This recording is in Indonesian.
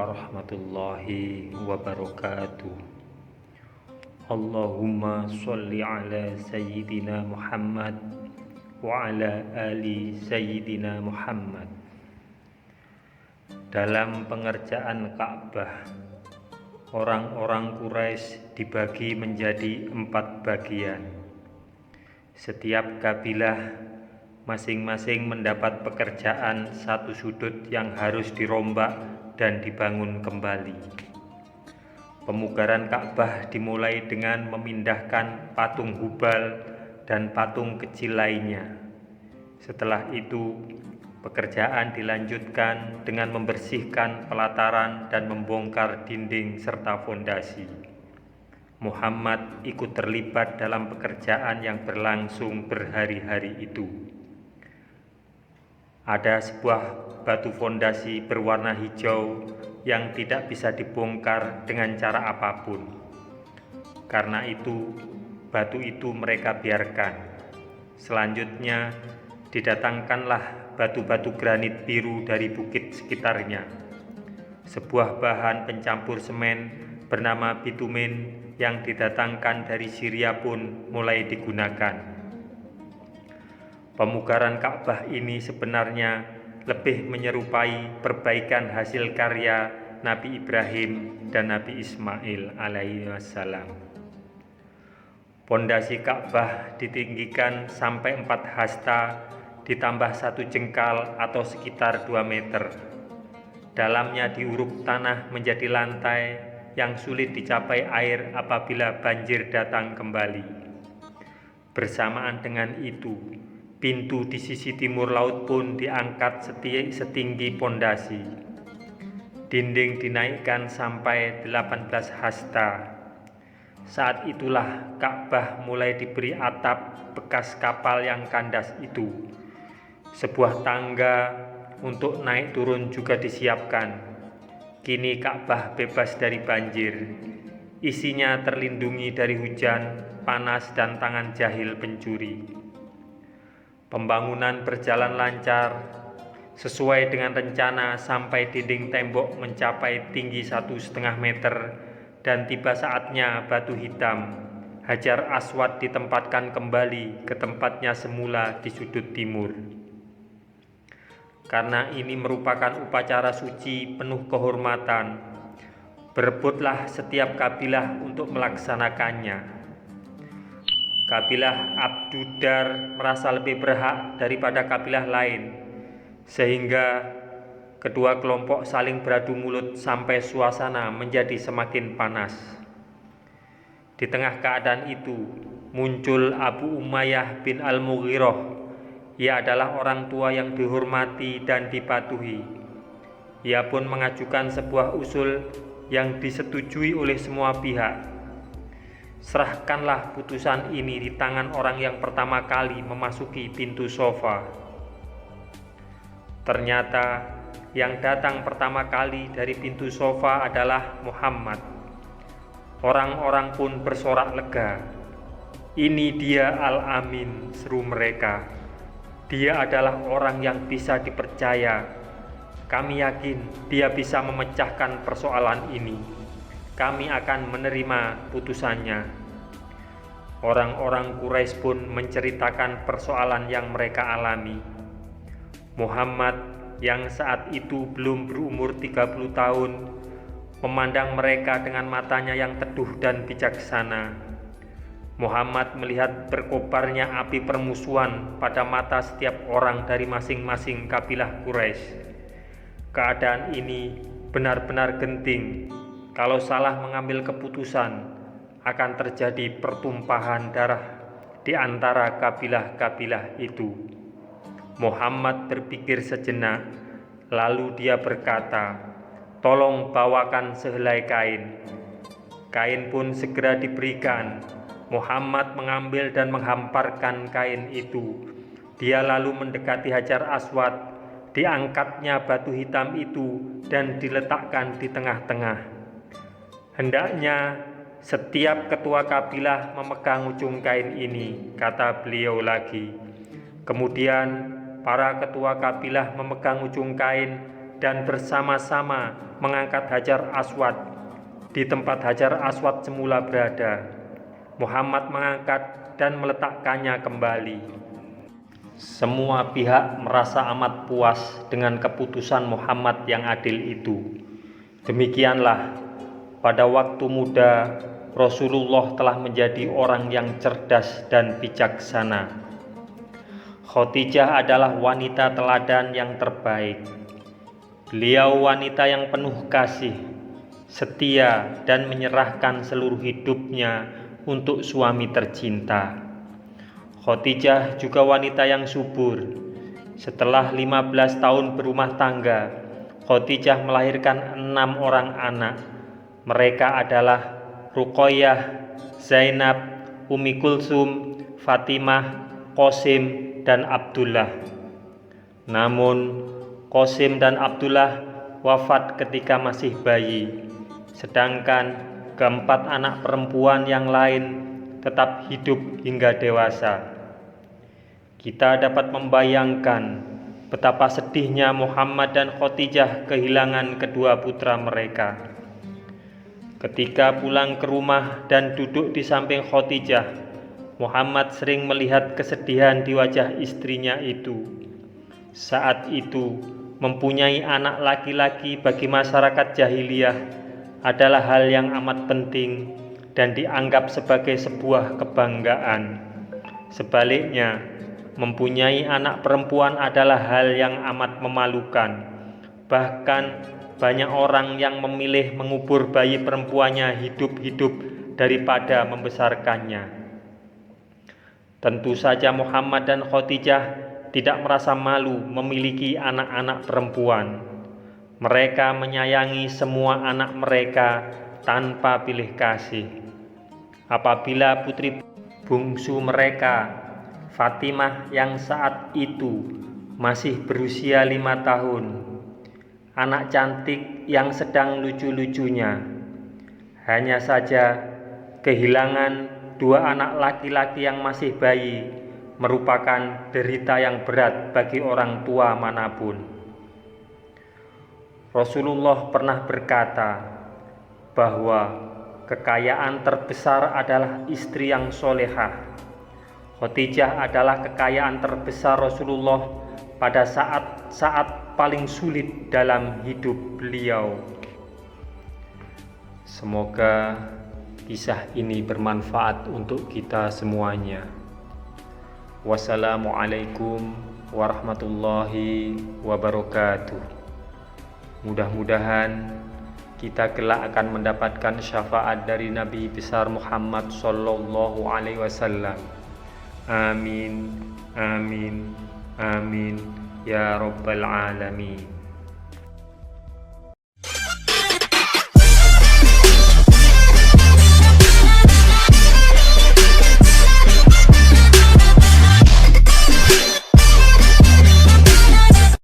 warahmatullahi wabarakatuh. Allahumma sholli ala Sayyidina Muhammad wa ala ali Sayyidina Muhammad. Dalam pengerjaan Ka'bah, orang-orang Quraisy dibagi menjadi 4 bagian. Setiap kabilah masing-masing mendapat pekerjaan satu sudut yang harus dirombak dan dibangun kembali. Pemugaran Ka'bah dimulai dengan memindahkan patung Hubal dan patung kecil lainnya. Setelah itu, pekerjaan dilanjutkan dengan membersihkan pelataran dan membongkar dinding serta fondasi. Muhammad ikut terlibat dalam pekerjaan yang berlangsung berhari-hari itu. Ada sebuah batu fondasi berwarna hijau yang tidak bisa dibongkar dengan cara apapun. Karena itu, batu itu mereka biarkan. Selanjutnya, didatangkanlah batu-batu granit biru dari bukit sekitarnya. Sebuah bahan pencampur semen bernama bitumen yang didatangkan dari Syria pun mulai digunakan. Pemugaran Ka'bah ini sebenarnya lebih menyerupai perbaikan hasil karya Nabi Ibrahim dan Nabi Ismail alaihissalam. Pondasi Ka'bah ditinggikan sampai 4 hasta ditambah 1 jengkal atau sekitar 2 meter. Dalamnya diuruk tanah menjadi lantai yang sulit dicapai air apabila banjir datang kembali. Bersamaan dengan itu, pintu di sisi timur laut pun diangkat setinggi pondasi. Dinding dinaikkan sampai 18 hasta. Saat itulah Ka'bah mulai diberi atap bekas kapal yang kandas itu. Sebuah tangga untuk naik turun juga disiapkan. Kini Ka'bah bebas dari banjir. Isinya terlindungi dari hujan, panas, dan tangan jahil pencuri. Pembangunan berjalan lancar sesuai dengan rencana sampai dinding tembok mencapai tinggi 1,5 meter dan tiba saatnya batu hitam Hajar Aswad ditempatkan kembali ke tempatnya semula di sudut timur. Karena ini merupakan upacara suci penuh kehormatan, berebutlah setiap kabilah untuk melaksanakannya. Kabilah Abdudar merasa lebih berhak daripada kabilah lain, sehingga kedua kelompok saling beradu mulut sampai suasana menjadi semakin panas. Di tengah keadaan itu, muncul Abu Umayyah bin Al-Mughirah. Ia adalah orang tua yang dihormati dan dipatuhi. Ia pun mengajukan sebuah usul yang disetujui oleh semua pihak. Serahkanlah putusan ini di tangan orang yang pertama kali memasuki pintu sofa. Ternyata yang datang pertama kali dari pintu sofa adalah Muhammad. Orang-orang pun bersorak lega. Ini dia Al-Amin, seru mereka. Dia adalah orang yang bisa dipercaya. Kami yakin dia bisa memecahkan persoalan ini. Kami akan menerima putusannya. Orang-orang Quraisy pun menceritakan persoalan yang mereka alami. Muhammad yang saat itu belum berumur 30 tahun memandang mereka dengan matanya yang teduh dan bijaksana. Muhammad melihat berkobarnya api permusuhan pada mata setiap orang dari masing-masing kabilah Quraisy. Keadaan ini benar-benar genting. Kalau salah mengambil keputusan, akan terjadi pertumpahan darah di antara kabilah-kabilah itu. Muhammad berpikir sejenak, lalu dia berkata, "Tolong bawakan sehelai kain." Kain pun segera diberikan. Muhammad mengambil dan menghamparkan kain itu. Dia lalu mendekati Hajar Aswad, diangkatnya batu hitam itu dan diletakkan di tengah-tengah. Hendaknya setiap ketua kabilah memegang ujung kain ini, kata beliau lagi. Kemudian para ketua kabilah memegang ujung kain dan bersama-sama mengangkat Hajar Aswad di tempat Hajar Aswad semula berada. Muhammad mengangkat dan meletakkannya kembali. Semua pihak merasa amat puas dengan keputusan Muhammad yang adil itu. Demikianlah, pada waktu muda Rasulullah telah menjadi orang yang cerdas dan bijaksana. Khadijah adalah wanita teladan yang terbaik. Beliau wanita yang penuh kasih, setia, dan menyerahkan seluruh hidupnya untuk suami tercinta. Khadijah juga wanita yang subur. Setelah 15 tahun berumah tangga, Khadijah melahirkan 6 orang anak. Mereka adalah Ruqayyah, Zainab, Ummi Kulsum, Fatimah, Qasim, dan Abdullah. Namun, Qasim dan Abdullah wafat ketika masih bayi, sedangkan keempat anak perempuan yang lain tetap hidup hingga dewasa. Kita dapat membayangkan betapa sedihnya Muhammad dan Khadijah kehilangan kedua putra mereka. Ketika pulang ke rumah dan duduk di samping Khadijah, Muhammad sering melihat kesedihan di wajah istrinya itu. Saat itu, mempunyai anak laki-laki bagi masyarakat jahiliyah adalah hal yang amat penting dan dianggap sebagai sebuah kebanggaan. Sebaliknya, mempunyai anak perempuan adalah hal yang amat memalukan. Bahkan banyak orang yang memilih mengubur bayi perempuannya hidup-hidup daripada membesarkannya. Tentu saja Muhammad dan Khadijah tidak merasa malu memiliki anak-anak perempuan. Mereka menyayangi semua anak mereka tanpa pilih kasih. Apabila putri bungsu mereka, Fatimah, yang saat itu masih berusia 5 tahun, anak cantik yang sedang lucu-lucunya. Hanya saja kehilangan 2 anak laki-laki yang masih bayi merupakan derita yang berat bagi orang tua manapun. Rasulullah pernah berkata bahwa kekayaan terbesar adalah istri yang solehah. Khadijah adalah kekayaan terbesar Rasulullah pada saat-saat paling sulit dalam hidup beliau. Semoga kisah ini bermanfaat untuk kita semuanya. Wassalamualaikum warahmatullahi wabarakatuh. Mudah-mudahan kita kelak akan mendapatkan syafaat dari Nabi besar Muhammad sallallahu alaihi wasallam. Amin, amin, amin, ya rabbal alamin.